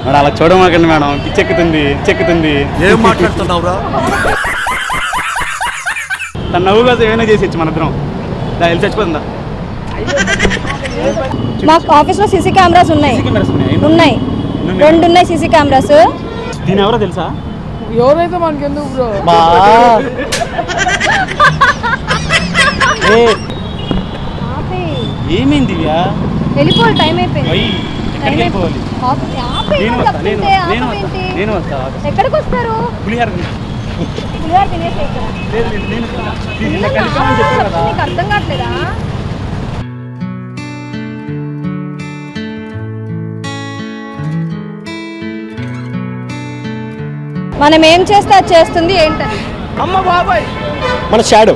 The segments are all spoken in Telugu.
మేడం అలా చూడమాకండి మేడం, పిచ్చెక్కుతుంది. ఏం మాట్లాడుతున్నావురా? తన నవ్వు కోసం ఏమైనా చేసేచ్చు మన ఇద్దరం. వెళ్ళి చచ్చిపోతుందా? మాకు ఆఫీస్లో సీసీ కెమెరాస్ ఉన్నాయి. 2 ఉన్నాయి సీసీ కెమెరాస్. దీని ఎవరో తెలుసా? ఎవరైతే మనకెందుకు బ్రో? ఏమైంది దివ్యా? వెళ్ళిపోవాలి, టైం అయిపోయింది. నేను వస్తా. ఎక్కడికి వస్తారు? పులిహార తినేసి నీకు అర్థం కావట్లేదా? మనం ఏం చేస్తే అది చేస్తుంది ఏంటది? అమ్మ బాబాయ్, మన షాడో.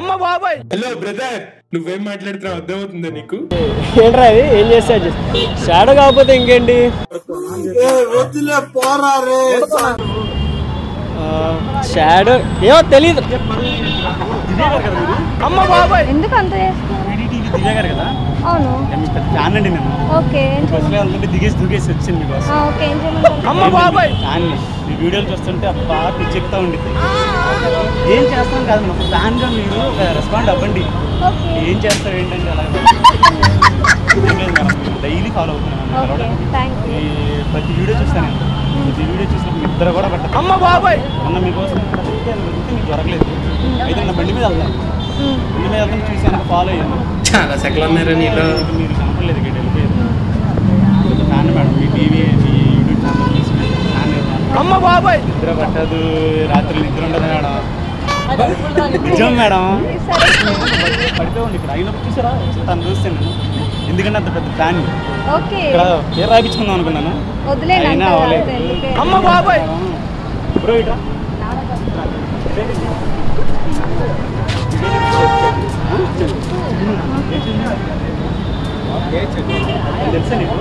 అమ్మ బాబాయ్. హలో బ్రదర్, నువ్వేం మాట్లాడుతున్నావు అర్థమవుతుందా నీకు? ఏంట్రా అది? ఏం చేస్తా షాడో కాకపోతే ఇంకేంటి? షాడో ఏమో తెలీదు. అమ్మ బాబాయ్. ఎందుకు అంత దివ్యాగారు కదా? అవును. ఫ్యాన్ అండి నేను. ఓకే. బస్సులో వెళ్తుంటే దూకేసి వచ్చింది మీ బస్సు. ఓకే, ఏం చేయమంటారు? అమ్మ బాబాయ్. ఫ్యాన్ ఈ వీడియోలు చూస్తుంటే అబ్బా పిచ్చెక్కుతా ఉండిద్ది. ఏం చేస్తాం కాదు మేడం, ఫ్యాన్గా మీరు రెస్పాండ్ అవ్వండి. ఏం చేస్తాం ఏంటంటే అలా డైలీ ఫాలో అవుతున్నాను. ప్రతి వీడియో చూస్తాను నేను. ప్రతి వీడియో చూసినప్పుడు నిద్ర కూడా పట్టదు. అమ్మ బాబాయ్. మొన్న మీకోసం మీకు దొరకలేదు, అయితే నా బండి మీద వెళ్తాను. బండి మీద వెళ్తాను చూసి ఫాలో అయ్యాను. చాలా సెకలు ఉన్నారా నీలో? మీరు కనపడలేదు, ఇక్కడ వెళ్ళిపోయారు. ఫ్యాన్ మేడం, మీ టీవీ మీ యూట్యూబ్ ఛానల్ చూసి ఫ్యాన్. అమ్మ బాబాయ్. నిద్ర పట్టదు, రాత్రి నిద్ర ఉండదు మేడం. నిజం మేడం. పడిపోయి ఇక్కడ అయినప్పుడు చూసారా తను చూస్తాను నేను, ఎందుకంటే అంత పెద్ద ఫ్యాన్. ఇక్కడ పేరు రాయించుకుందాం అనుకున్నాను, అయినా అవ్వలేదు. అమ్మ బాబాయ్. బ్రో ఇట్రా. తెలుసా నీకు?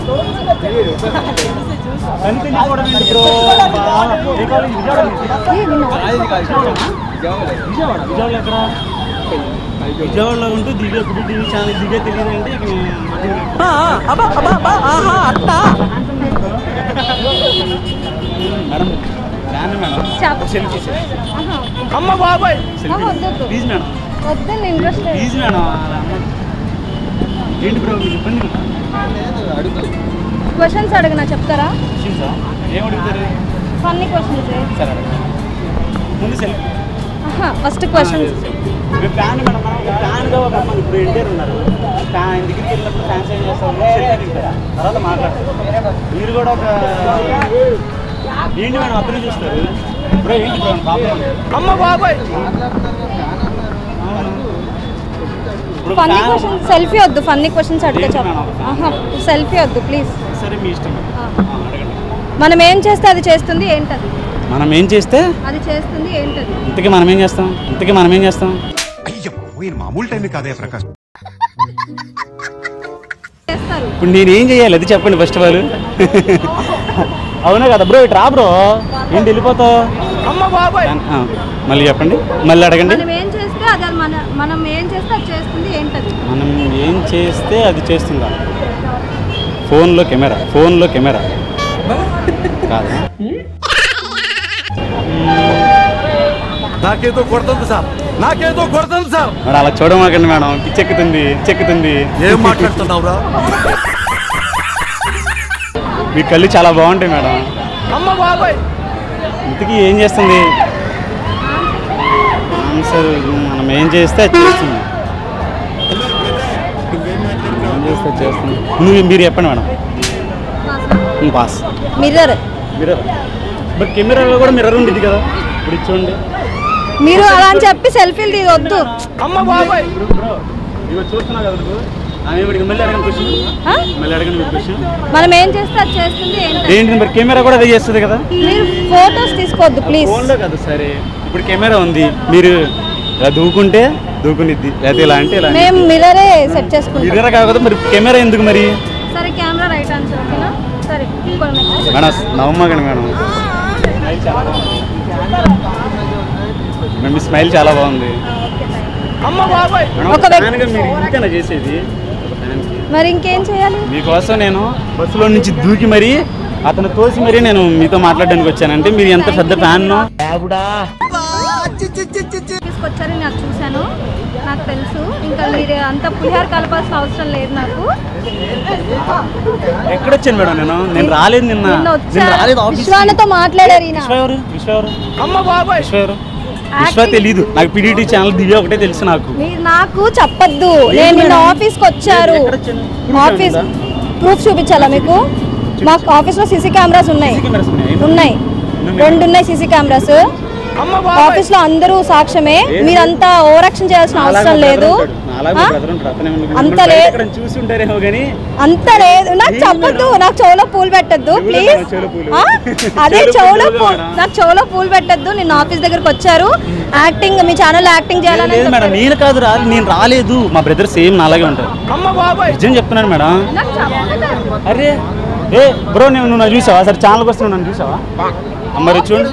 విజయవాడలో ఉంటూ దివ్య టీవీ ఛానల్ దివ్య తెలియదంటే మేడం ఫ్యాన్ మేడం. సెల్ఫీ అమ్మ బాబాయ్. Please madam, interest please madam. ఏంటి బ్రో మీకు ఇబ్బంది? క్వశ్చన్స్ అడగనా, చెప్తారా? ఏం అడుగుతారు? Funny questions. సరే ముందు selfie. First questions. Fan madam, ఫ్యాన్గా ఒక అమ్మాయి ఇప్పుడు ఎన్టీఆర్ ఉన్నారు. ఫ్యాన్ దగ్గరికి వెళ్ళినప్పుడు ఫ్యాన్స్ ఏం చేస్తారు, తర్వాత మాట్లాడతారు. మీరు కూడా ఒక ఏంటి మేడం అర్థం చూస్తారు. ఇప్పుడు ఏంటి ప్రాబ్లం? అమ్మ బాబాయ్. ఫన్నీ క్వశ్చన్, సెల్ఫీ వద్దు. ఫన్నీ క్వశ్చన్స్ అడిగే సెల్ఫీ వద్దు ప్లీజ్. సరే మీ ఇష్టం. మనం ఏం చేస్తే అది చేస్తుంది ఏంటది? మనం ఏం చేస్తే అది చేస్తుంది ఏంటది? ఇంతకీ మనం ఏం చేస్తాం? మామూలు టైం కాదే ప్రకాష్. ఇప్పుడు నేనేం చేయాలి అది చెప్పండి ఫస్ట్ ఆఫ్ ఆల్. అవునా కదా బ్రో? ఇటు రా బ్రో. ఏంటి వెళ్ళిపోతావు? అమ్మ బాబాయ్. మళ్ళీ చెప్పండి, మళ్ళీ అడగండి. మనం ఏం చేస్తే అది అది చేస్తుంది ఏంటది? మనం ఏం చేస్తే అది చేస్తుందా? ఫోన్లో కెమెరా కాదు. నాకేదో కొడుతుంది సార్. మేడం అలా చూడమాకండి మేడం, పిచ్చెక్కుతుంది. ఏం మాట్లాడుతున్నావురా? మీ కళ్ళు చాలా బాగుంటాయి మేడం. అమ్మ బాబాయ్. ఇంతకీ ఏం చేస్తుంది? ఆన్సర్ మనం ఏం చేస్తే అది చేస్తుంది. మీరు చెప్పండి మేడం. పాస్. మిర్రర్. బట్ కెమెరాలో కూడా మిర్రర్ ఉండేది కదా, ఇప్పుడు చూడండి. మీరు అలా అని చెప్పి సెల్ఫీలు తీయొద్దు. అమ్మ బాబాయ్. చూస్తున్నా కదా మళ్ళీ అడగండి క్వశ్చన్. మనం ఏం చేస్తే అది చేస్తుంది ఏంటి? మరి కెమెరా కూడా అదే చేస్తుంది కదా. మీరు ఫోటోస్ తీసుకోవద్దు ప్లీజ్. ఫోన్లో కదా. సరే ఇప్పుడు కెమెరా ఉంది, మీరు ఇలా దూకుంటే దూకునిద్ది, లేకపోతే ఇలా అంటే ఇలా. మేము మిర్రరే సెట్ చేసుకుంటాం. మిర్రర్ కాకపోతే మరి కెమెరా ఎందుకు మరి? సరే కెమెరా రైట్ ఆన్సర్ ఓకేనా? సరే మేడం నవ్వమాకండి మేడం. మీ స్మైల్ చాలా బాగుంది. అమ్మ బాబాయ్. మీరు ఇంతేనా చేసేది? మరి ఇంకేం చేయాలి? మీకోసం నేను బస్సులో నుంచి దూకి మరీ అతను తోసి మరీ నేను మీతో మాట్లాడడానికి వచ్చానంటే మీరు ఎంత పెద్ద ఫ్యాన్ తీసుకొచ్చారని నాకు చూశాను, నాకు తెలుసు. ఇంకా మీరు అంత పులిహార కలపాల్సిన అవసరం లేదు నాకు. ఎక్కడొచ్చాను మేడం? నేను రాలేదు నిన్న. విశ్వానతో మాట్లాడారు. విశ్వ తెలీదు నాకు. పిడిటి ఛానల్ దివ్య ఒకటే తెలుసు నాకు. మీరు నాకు చెప్పొద్దు. నేను నిన్న ఆఫీస్కి వచ్చారు. ఆఫీస్ ప్రూఫ్ చూపించాలా మీకు? మాకు ఆఫీస్లో సీసీ కెమెరాస్ ఉన్నాయి. 2 ఉన్నాయి సీసీ కెమెరాస్. ఆఫీస్ లో అందరూ సాక్ష్యమే. మీరంతా ఓవర్ యాక్షన్ చేయాల్సిన అవసరం లేదు. అంత లేదు. నాకు చెప్పొద్దు. నాకు చెవులో పూలు పెట్టద్దు ప్లీజ్. అదే చెవులో నాకు చెవులో పూలు పెట్టద్దు. నిన్న ఆఫీస్ దగ్గరకు వచ్చారు. యాక్టింగ్ మీ ఛానల్ యాక్టింగ్ చేయాలని. నేను కాదు నేను రాలేదు. మా బ్రదర్ సేమ్ అలాగే ఉంటారు. నిజం చెప్తున్నాను మేడం. అరే ఏ బ్రో నువ్వు చూసావా? సరే ఛానల్కి వస్తున్నావు, నన్ను చూసావా? మరి చూడండి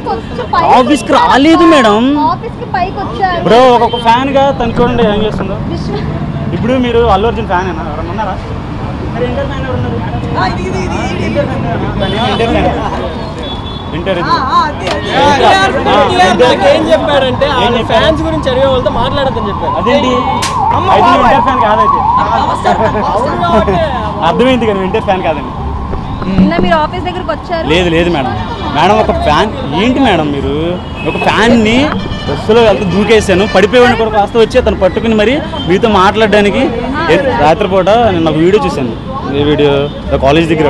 ఆఫీస్కి రాలేదు మేడం. బ్రో ఒక ఫ్యాన్ గా తను చూడండి ఏం చేస్తుందో. ఇప్పుడు మీరు అల్లు అర్జున్ ఫ్యాన్ అయినా ఎవరన్నా ఉన్నారా? ఏం చెప్పాడంటే ఫ్యాన్స్ గురించి అడిగే వాళ్ళతో మాట్లాడదని చెప్పారు. అదేంటి ఇంటర్ ఫ్యాన్ కాదైతే అర్థమైంది కానీ ఇంటర్ ఫ్యాన్ కాదండి. మీరు ఆఫీస్ దగ్గరకు వచ్చారు? లేదు మేడం. ఒక ఫ్యాన్ ఏంటి మేడం? మీరు ఒక ఫ్యాన్ని బస్సులో వెళ్తే దూకేసాను, పడిపోయేవాడిని కూడా కాస్త వచ్చి అతను పట్టుకుని మరి మీతో మాట్లాడడానికి. రాత్రిపూట నేను ఒక వీడియో చూశాను. ఏ వీడియో? కాలేజ్ దగ్గర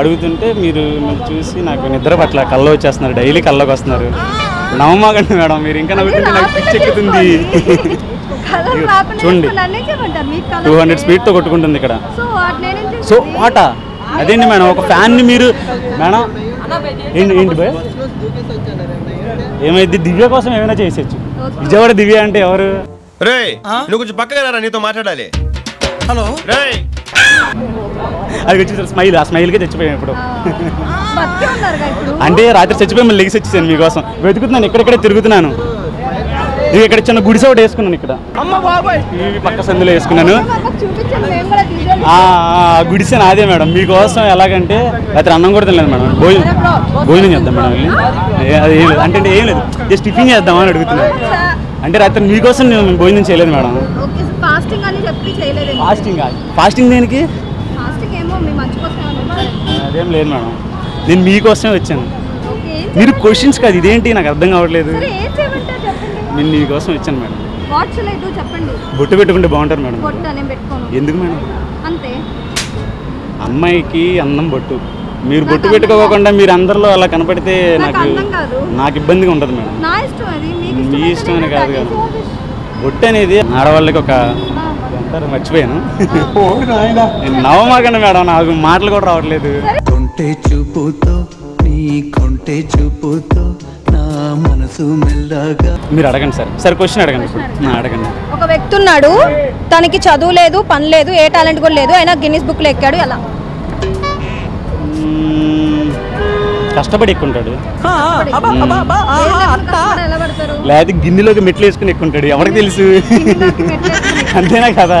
అడుగుతుంటే మీరు చూసి నాకు నిద్ర పట్ల కల్లో వచ్చేస్తున్నారు. డైలీ కల్లోకి వస్తున్నారు. నవ్వమాగండి మేడం. మీరు ఇంకా నవ్వుతుంటే నాకు పిచ్చెక్కుతుంది. చూడండి 200 స్పీడ్తో కొట్టుకుంటుంది ఇక్కడ. సో వాటా అదేంటి మేడం? ఒక ఫ్యాన్ని మీరు మేడం ఏంటి బాయ్ ఏమైంది? దివ్య కోసం ఏమైనా చేసేచ్చు. విజయవాడ దివ్య అంటే ఎవరు? రే నువ్వు కొంచెం పక్కగా రా, నీతో మాట్లాడాలి. హలో రే అది వచ్చి స్మైల్. ఆ స్మైల్కే చచ్చిపోయాను ఇప్పుడు. అంటే రాత్రి చచ్చిపోయి మళ్ళీ లెగిసి వచ్చేసాను మీకోసం. వెతుకుతున్నాను, ఎక్కడెక్కడే తిరుగుతున్నాను. ఇది ఇక్కడ చిన్న గుడిసె ఒకటి వేసుకున్నాను. ఇక్కడ పక్క సందులో వేసుకున్నాను. గుడిసె నాదే మేడం. మీకోసం ఎలాగంటే రాత్రి అన్నం కూడా తినలేదు మేడం. భోజనం చేద్దాం మేడం వెళ్ళి. అది ఏం లేదు అంటే ఏం లేదు, జస్ట్ టిఫిన్ చేద్దామని అడుగుతున్నాను. అంటే రాత్రి మీకోసం నేను భోజనం చేయలేదు మేడం. ఫాస్టింగ్ దేనికి? అదేం లేదు మేడం. నేను మీకోసమే వచ్చాను. మీరు క్వశ్చన్స్ కాదు ఇదేంటి నాకు అర్థం కావట్లేదు. నేను మీకోసం వచ్చాను మేడం. బొట్టు పెట్టుకుంటే బాగుంటారు మేడం. ఎందుకు మేడం? అమ్మాయికి అందం బొట్టు. మీరు బొట్టు పెట్టుకోకుండా మీరు అందరిలో అలా కనపడితే నాకు ఇబ్బందిగా ఉంటుంది మేడం. మీ ఇష్టం అని కాదు కదా. బొట్టు అనేది ఆడవాళ్ళకి ఒక అంటారు, మర్చిపోయాను. నేను నవ్వమాకండి మేడం, నాకు మాటలు కూడా రావట్లేదు. కొంటే చూపుతో నీ కొంటే చూపుతో నా మనసు మెల్లగా. మీరు అడగండి సరే క్వశ్చన్ అడగండి. ఇప్పుడు అడగండి. ఒక వ్యక్తి ఉన్నాడు, తనకి చదువు లేదు, పని లేదు, ఏ టాలెంట్ కూడా లేదు, అయినా గిన్నిస్ బుక్ లో ఎక్కాడు. ఎలా? కష్టపడి ఎక్కుంటాడు. లేదా గిన్నెలోకి మెట్లు వేసుకుని ఎక్కుంటాడు. ఎవరికి తెలుసు? అంతేనా కదా?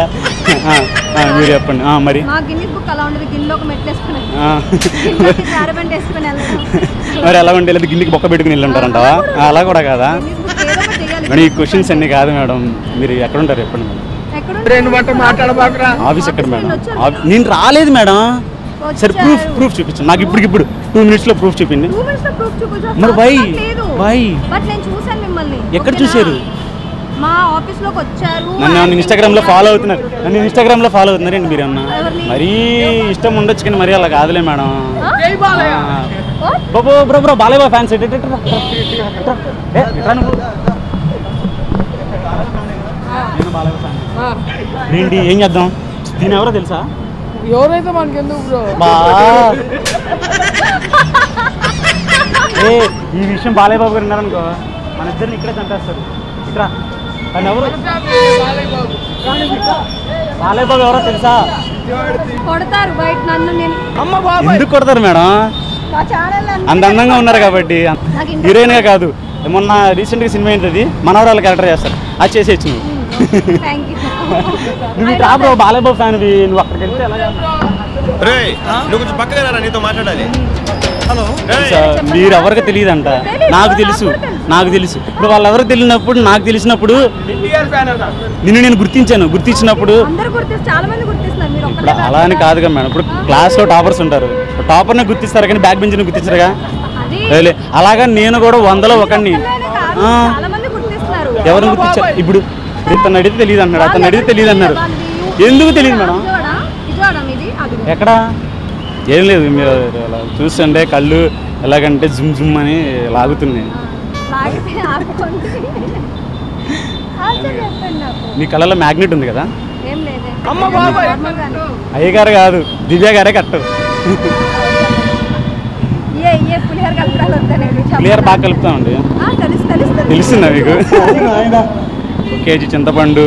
మీరు చెప్పండి. మరి మరి ఎలా ఉంటే లేదు గిన్నెకి బొక్క పెట్టుకుని వెళ్ళుంటారంటావా? అలా కూడా కాదా మేడం? ఈ క్వశ్చన్స్ అన్ని కాదు మేడం. మీరు ఎక్కడ ఉంటారు చెప్పండి మేడం. ఆఫీస్ ఎక్కడ మేడం? నేను రాలేదు మేడం. సరే ప్రూఫ్ చూపించండి నాకు. ఇప్పుడు 2 minutes ప్రూఫ్ చూపిండి. మరి వై ఎక్కడ చూసారు? మా ఆఫీస్ లోకి వచ్చారు. నన్ను ఇన్స్టాగ్రామ్ లో ఫాలో అవుతున్నారు. ఏంటి మీరు అన్న? మరీ ఇష్టం ఉండొచ్చు కానీ మరీ అలా కాదులే మేడం. బ్రో బాలయ్య ఫ్యాన్స్ ఏంటి? ఏం చేద్దాం? దీని ఎవరో తెలుసా? ఎవరైతే మనకెందుకు బ్రో? ఈ విషయం బాలయ్య బాబు గారు ఉన్నారనుకో మన ఇద్దరిని ఇక్కడే చంపేస్తారు. ఇక్కడ కానీ ఎవరు? బాలయ్య బాబు ఎవరో తెలుసా? కొడతారు బయట నన్ను. ఎందుకు కొడతారు మేడం? అంత అందంగా ఉన్నారు కాబట్టి. హీరోయిన్ గా కాదు, మొన్న రీసెంట్ గా సినిమా ఏంటది మనవరాలు క్యారెక్టర్ చేస్తారు. అది చేసేయచ్చు నువ్వు. నువ్వు బాలయ్య బాబు ఫ్యాన్. నువ్వు అక్కడికి వెళ్తే ఎలా రేయ్ నువ్వు కొంచెం పక్కగా రా నీతో మాట్లాడాలి. హలో మీరు ఎవరికి తెలియదంట, నాకు తెలుసు. ఇప్పుడు వాళ్ళెవరికి తెలియనప్పుడు నాకు తెలిసినప్పుడు నిన్ను నేను గుర్తించినప్పుడు ఇప్పుడు అలా అని కాదుగా మేడం. ఇప్పుడు క్లాస్లో టాపర్స్ ఉంటారు, టాపర్నే గుర్తిస్తారు కానీ బ్యాక్ బెంచ్ని గుర్తించరుగా. అలాగా నేను కూడా 100లో ఒకడిని. ఎవరిని గుర్తించారు? ఇప్పుడు ఇతను అడిగితే తెలియదు అన్నాడు, అతను అడిగితే తెలియదు అన్నారు. ఎందుకు తెలియదు మేడం? ఎక్కడా ఏం లేదు, మీరు అలా చూస్తుంటే కళ్ళు ఎలాగంటే జుమ్ జుమ్ అని లాగుతున్నాయి. మీ కళ్ళలో మ్యాగ్నెట్ ఉంది కదా? అయ్యగారు కాదు, దివ్య గారే కట్టు. పులిహోర బాగా కలుపుతామండి, తెలుస్తుందా మీకు? కేజీ చింతపండు,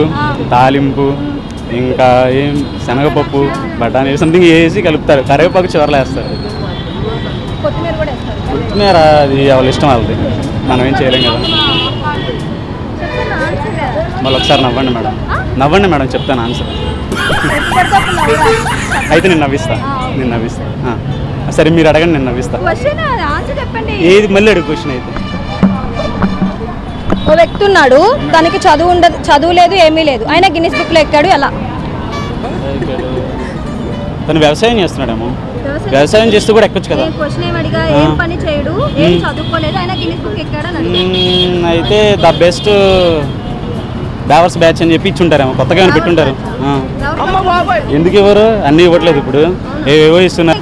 తాలింపు, ఇంకా ఏం శనగపప్పు, బఠానీ సంథింగ్ వేసి కలుపుతారు. కరివేపాకు చివరలో వేస్తారు. కొత్తిమీర అది వాళ్ళ ఇష్టం, వాళ్ళది, మనం ఏం చేయలేం కదా. మళ్ళీ ఒకసారి నవ్వండి మేడం, చెప్తాను ఆన్సర్. అయితే నేను నవ్విస్తా. సరే మీరు అడగండి, నేను నవ్విస్తా. ఏది మళ్ళీ అడుగు క్వశ్చన్. అయితే ఓ వ్యక్తి ఉన్నాడు, తనకి చదువు లేదు, ఏమీ లేదు, ఆయన గిన్నిస్ బుక్ లో ఎక్కాడు. ఎలా? తను వ్యవసాయం చేస్తున్నాడేమో, వ్యవసాయం చేస్తూ కూడా ఎక్కొచ్చు కదా. అయితే ద బెస్ట్ డావర్స్ బ్యాచ్ అని చెప్పి ఇచ్చుంటారేమో, కొత్తగా ఏమైనా పెట్టుంటారు. ఎందుకు ఇవ్వరు? అన్నీ ఇవ్వట్లేదు ఇప్పుడు, ఏవేవో ఇస్తున్నారు.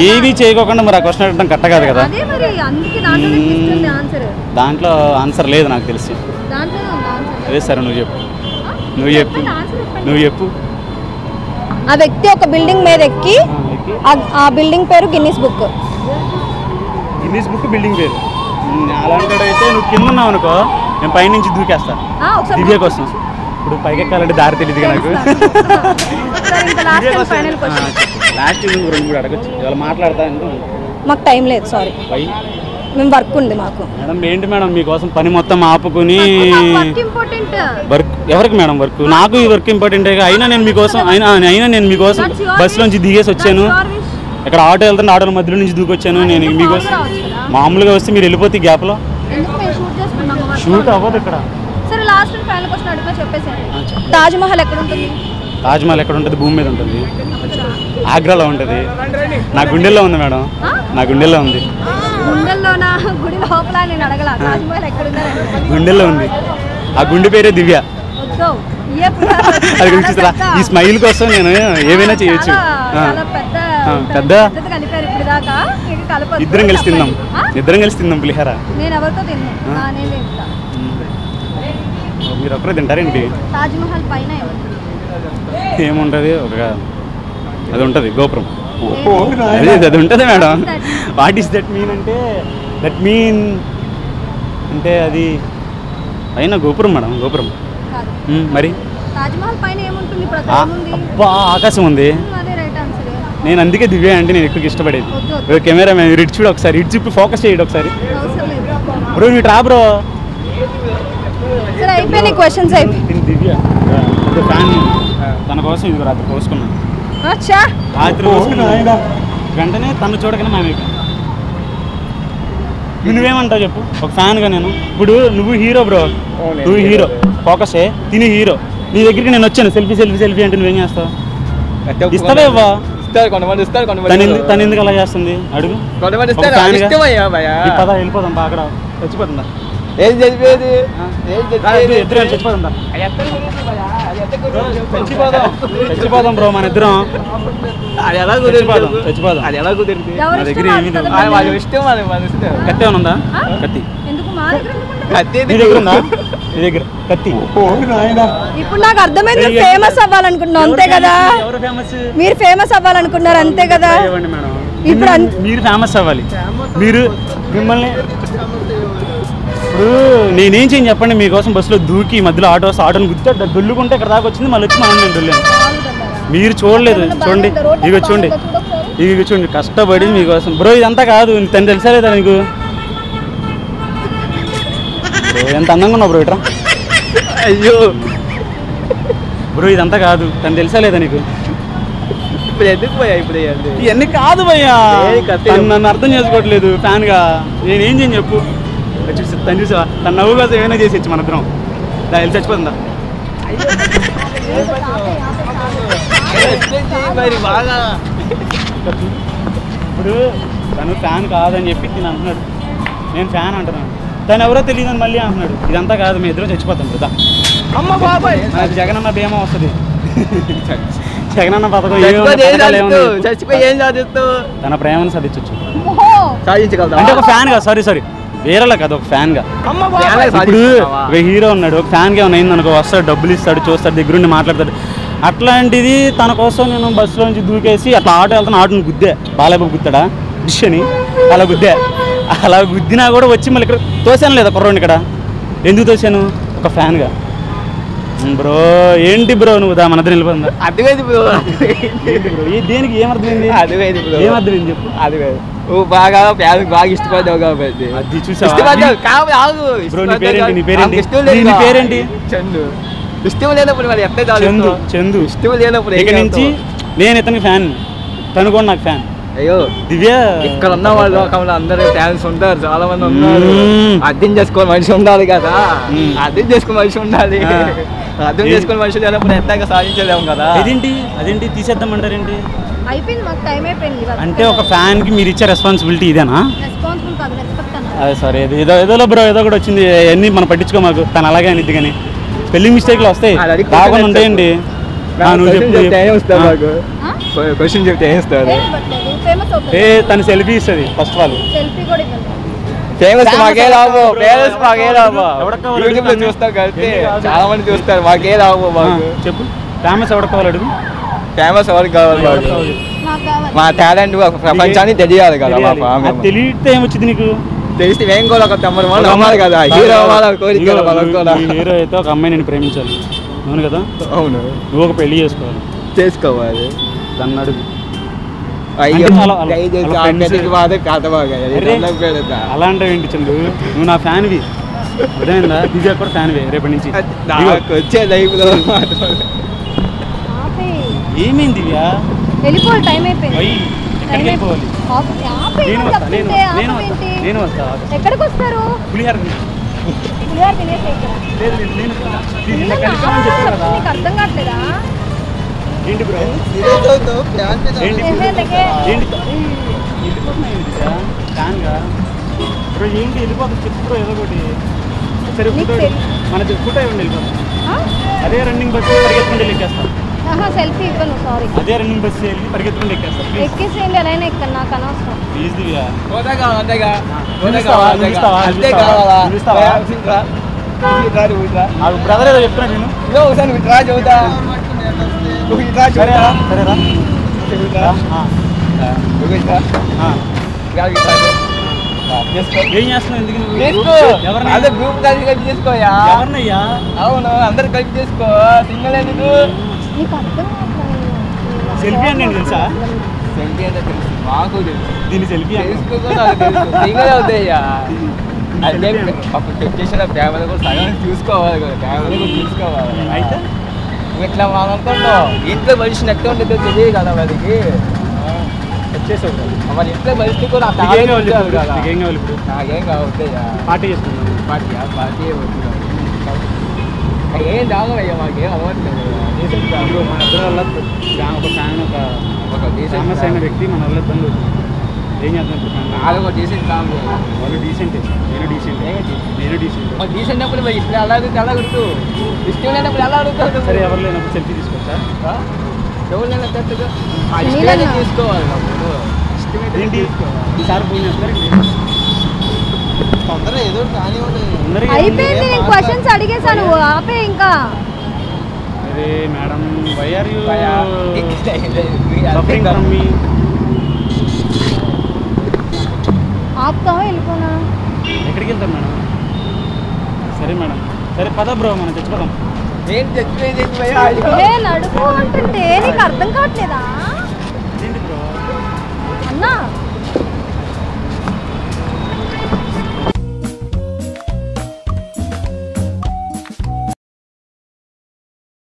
ఏవి చేయకోకుండా మరి ఆ క్వశ్చన్ అడగడం కరెక్ట్ కాదు కదా. దాంట్లో ఆన్సర్ లేదు నాకు తెలిసి. లేదు సరే, నువ్వు చెప్పు. ఆ వ్యక్తి ఒక బిల్డింగ్ మీద ఎక్కి, ఆ బిల్డింగ్ పేరు గిన్నిస్ బుక్. బిల్డింగ్ పేరు అలాంటి అయితే నువ్వు కింద ఉన్నావు అనుకో, నేను పైనుంచి దూకేస్తా దివ్య కోసం. ఇప్పుడు పైకి ఎక్కాలంటే దారి తెలియదుగా నాకు. లాస్ట్ 2-3 అడగచ్చు, ఇవాళ మాట్లాడతా. మాకు టైం లేదు, సారీ, మేము వర్క్ ఉంది మాకు. మేడం ఏంటి మేడం, మీకోసం పని మొత్తం ఆపుకుని వర్క్ ఎవరికి మేడం? వర్క్ నాకు ఈ వర్క్ ఇంపార్టెంటే. అయినా నేను మీకోసం బస్సులోంచి దిగేసి వచ్చాను. ఇక్కడ ఆటో వెళ్తుంటే ఆటోల మధ్యలో నుంచి దూకొచ్చాను. నేను మీకోసం మామూలుగా వస్తే మీరు వెళ్ళిపోతే గ్యాప్లో షూట్ అవ్వదు ఇక్కడ. తాజ్ మహల్ ఎక్కడ ఉంటుంది? తాజ్మహల్ ఎక్కడ ఉంటుంది? భూమి మీద ఉంటుంది, ఆగ్రాలో ఉంటుంది. నా గుండెల్లో ఉంది మేడం, నా గుండెల్లో ఉంది. గుండెల్లో ఉంది. ఆ గుండె పేరే దివ్య. అది గురించి ఈ స్మైల్ కోసం నేను ఏమైనా చేయొచ్చు. పెద్ద ఇద్దరం కలిసి తిందాం పులిహోర. మీరు ఒక్కరే తింటారేంటి? ఏముంటుంది? అది ఉంటుంది గోపురం. అది ఉంటుంది madam. What is that mean అంటే, అంటే అది పైన గోపురం మేడం, గోపురం. మరి అబ్బా ఆకాశం ఉంది. నేను అందుకే దివ్య అంటే నేను ఎక్కువ ఇష్టపడేది. కెమెరా మ్యాన్ ఇటు చూడు ఒకసారి, ఇటు చూపి ఫోకస్ చేయడు ఒకసారి. బ్రో ఇటు రా బ్రో. దివ్య ఫ్యాన్, తన కోసం ఇది రాత్రి పోసుకున్నాను. రాత్రి వెంటనే తను చూడగానే మేము నువ్వేమంటావు చెప్పు ఒక ఫ్యాన్గా? నేను ఇప్పుడు నువ్వు హీరో బ్రో, నువ్వు హీరో, ఫోకసే, తిని హీరో. నీ దగ్గరికి నేను వచ్చాను సెల్ఫీ అంటే నువ్వేం చేస్తావు? ఇస్తావే ఇవ్వా? తను ఎందుకు అలా చేస్తుంది అడుగు. పదా వెళ్ళిపోదాం బా, అక్కడ చచ్చిపోతుందా? చచ్చిపోదాం బ్రో మన ఇద్దరం. చచ్చిపోదాం. కత్తి ఏమైనా ఉందా? కత్తి నీ దగ్గర ఉందా? నీ దగ్గర కత్తి? ఇప్పుడు నాకు అర్థమైంది, ఫేమస్ అవ్వాలనుకుంటున్నాం అంతే కదా. మీరు ఫేమస్ అవ్వాలనుకున్నారు అంతే కదా. ఇప్పుడు మీరు ఫేమస్ అవ్వాలి. మీరు మిమ్మల్ని ఇప్పుడు నేనేం చేయను చెప్పండి? మీకోసం బస్సులో దూకి మధ్యలో ఆటోని గుర్తు దొల్లుకుంటే ఇక్కడ దాకా వచ్చింది, మళ్ళీ వచ్చి మనం నేను దొల్లాను. మీరు చూడలేదు, చూడండి ఇక చూడండి కష్టపడి మీకోసం. బ్రో ఇదంతా కాదు, తను తెలుసా లేదా నీకు? ఎంత అందంగా ఉన్నావు బ్రో, ఇట్రా. అయ్యో బ్రో ఇదంతా కాదు, తను తెలుసా లేదా నీకు? ఇప్పుడు ఎందుకు పోయా ఇప్పుడు ఇవన్నీ కాదు భయ్యా, నన్ను అర్థం చేసుకోవట్లేదు. ఫ్యాన్ గా నేనేం చేయను చెప్పు. తను చూసా, తన నవ్వు కోసం ఏమైనా చేసేచ్చు మన ఇద్దరం. వెళ్ళి చచ్చిపోతుందా? బాగా ఇప్పుడు తను ఫ్యాన్ కాదని చెప్పి నేను అంటున్నాడు, నేను ఫ్యాన్ అంటున్నాను. తను ఎవరో తెలియదని మళ్ళీ అంటున్నాడు. ఇదంతా కాదు, మీ ఇద్దరు చచ్చిపోతాం కదా. అమ్మ బాబాయ్, జగనన్న భీమా వస్తుంది. జగనన్న పథకం చచ్చిపోయి ఏం సాధిస్తావు? తన ప్రేమను సాధించవచ్చు. సాధించగలదా? అంటే ఒక ఫ్యాన్ గా, సారీ వేరేలా కాదు, ఒక ఫ్యాన్ గా. ఇప్పుడు ఒక హీరో ఉన్నాడు, ఒక ఫ్యాన్ గా అయింది అనుకో, వస్తాడు, డబ్బులు ఇస్తాడు, చూస్తాడు, దగ్గరుండి మాట్లాడతాడు. అట్లాంటిది తన కోసం నేను బస్సులోంచి దూకేసి అట్లా ఆటో వెళ్తాను, ఆటోని గుద్దే. బాలయ్య గుద్దాడా డిష్ అని, అలా గుద్దా. అలా గుద్దినా కూడా వచ్చి మళ్ళీ ఇక్కడ తోసాను లేదా కుర్రోని ఇక్కడ. ఎందుకు తోసాను? ఒక ఫ్యాన్ గా. బ్రో ఏంటి బ్రో నువ్వు మన దగ్గర వెళ్ళిపోతుందా? అర్థమైంది బ్రో. దేనికి ఏమర్థమైంది? అర్థమైంది బ్రో. ఏమర్థమైంది చెప్పు. అర్థమైంది. నువ్వు బాగా ఫ్యాన్ బాగా ఇష్టపడ్డావు కాబట్టి. అది చూసావా? బ్రో నీ పేరేంటి? చందు. ఇష్టం లేనప్పుడు మరి ఎట్లా? చందు. ఇష్టం లేనప్పుడు ఇక్కడ నుంచి నేను ఇతనికి ఫ్యాన్, తను కూడా నాకు ఫ్యాన్. అయ్యో దివ్య, ఇక్కడ ఉన్న వాళ్ళు అందరూ ఫ్యాన్స్ ఉంటారు, చాలా మంది ఉన్నారు. అర్థం చేసుకునే మనిషి ఉండాలి కదా, అర్థం చేసుకునే మనిషి ఉండాలి. అర్థం చేసుకునే మనిషి లేనప్పుడు ఎట్లాగా సాధించలేము కదా. అదేంటి తీసేద్దామంటారేంటి? అయిపోయింది, మాకు టైం అయిపోయింది. అంటే ఒక ఫ్యాన్ కి మీరు ఇచ్చే రెస్పాన్సిబిలిటీ ఇదేనా? రెస్పాన్సిబుల్ కాదు, రెస్పెక్ట్ అన్న. అదే సారీ, ఏదో బ్రో ఏదో కూడా వచ్చింది. అన్నీ మనం పట్టించుకో మాకు. తను అలాగే అనిద్ది కానీ స్పెల్లింగ్ మిస్టేక్లు వస్తాయి, బాగా ఉంటాయండి. క్వశ్చన్ చెప్తే ఏం ఇస్తారు? తను సెల్ఫీ ఇస్తుంది ఫస్ట్ వాళ్ళు. సెల్ఫీ కూడా ఇవ్వండి. ఫేమస్ మాకే లాభం, ఫేమస్ మాకే లాభం. యూట్యూబ్ లో చూస్తాం కాబట్టి చాలా మంది చూస్తారు, మాకే లాభం. మాకు చెప్పు, ఫేమస్ ఎవరికి కావాలి అడుగు. ఫేమస్ ఎవరికి కావాలి? నాకు కావాలి. మా టాలెంట్ ప్రపంచానికి తెలియాలి కదా. తెలియతే ఏమొచ్చింది నీకు? తెలిస్తే ఏం కూడా ఒక తమ్ముడు వాళ్ళు అమ్మాలి కదా, హీరో అవ్వాలి కోరిక. హీరో అయితే ఒక అమ్మాయి నేను ప్రేమించాలి, అవును కదా? అవును. నువ్వు ఒక పెళ్లి చేసుకోవాలి, దాన్ని అడుగు. అలా అంటే ఏంటి చందు, నువ్వు నా ఫ్యాన్వి, అర్థమైందా? దివ్య కూడా ఫ్యాన్వి రేపటి నుంచి. వచ్చే లైఫ్ లో ఏమైంది దివ్య? వెళ్ళిపోవాలి, టైం అయిపోయింది. వెళ్ళిపోవాలి. నేను వస్తా. ఎక్కడికి వస్తారు? పులిహార తినేసి అర్థం కావట్లేదా? ఏంటి బ్రో? ఏంటి వెళ్ళిపోతుంది చెప్పు బ్రో, ఏదో ఒకటి. సరే మన ఫోటో ఇవ్వండి, వెళ్ళిపోతాం. అదే రన్నింగ్ బస్సు పరిగెత్తుకుంటే ఎక్కేస్తాం. సెల్ఫీ ఇవ్వను, సారీ. అదే రన్నింగ్ బస్సు వెళ్ళి పరిగెత్తుకుంటే ఎక్కేస్తాం. ఎక్కేసేయండి, ఎలా అయినా ఎక్కడ నాకు అనవసరం. Please Divya. బ్రదర్ ఏదో చెప్తున్నా ఏం చేస్తున్నావు? ఎందుకు చేసుకోయా? అవును, అందరు కలిపి చేసుకో, సింగల్ ఎందుకు? సెల్ఫీ అని నేను తెలుసా? సెల్ఫీ అంటే తెలుసు, మాకు తెలుసు. దీన్ని సెల్ఫీ సింగల్ అవుతాయ్యా. అదే అప్పుడు చెక్ చేసిన కెమెరా కూడా సగం చూసుకోవాలి కదా, కెమెరా కూడా చూసుకోవాలి. అయితే ఇట్లా మనం అనుకుంటాం, ఇంట్లో మనిషిని ఎక్కడ ఉండేదో తెలియదు కదా వాడికి. వచ్చేసాడు మరి ఇంట్లో మనిషి కూడా నాకేం కావాలి ఇప్పుడు? నాకేం కావద్దయ్యా. పార్టీ చేసుకుంటాం. పార్టీ ఏం తాగమయ్యా, మాకేం అలవాట్లేదు. మన ఇద్దరు వల్ల ఒక ఫ్యాన్, ఒక ఫేమస్ అయిన వ్యక్తి మన వల్ల ఇబ్బంది అవుతుంది. ఏం చేద్దాం? వాళ్ళు డీసెంట్ ఫ్యామిలీ, వాళ్ళు డీసెంట్, నేను డీసెంట్. డీసెంట్ అప్పుడు మరి ఇప్పుడు ఎలా గుర్తు, ఇష్టం లేనప్పుడు ఎలా అడుగుతారు? సరే, ఎవరు లేనప్పుడు సెల్ఫీ తీసుకొచ్చా? ఎవరు లేనట్టు తీసుకోవాలి. ఏంటి ఈసారి పోయినా ఏదో కానివ్వండి. అయిపోయింది, నేను క్వశ్చన్స్ అడిగేసాను, ఆపే ఇంకా. అరే madam, why are you suffering from me? ఆపుతావా, వెళ్ళిపోనా? ఎక్కడికి వెళ్తాం మేడం? సరే మేడం, సరే పద బ్రో, మనం చచ్చిపోతాం. నేను చచ్చిపోయి నడుపు అంటే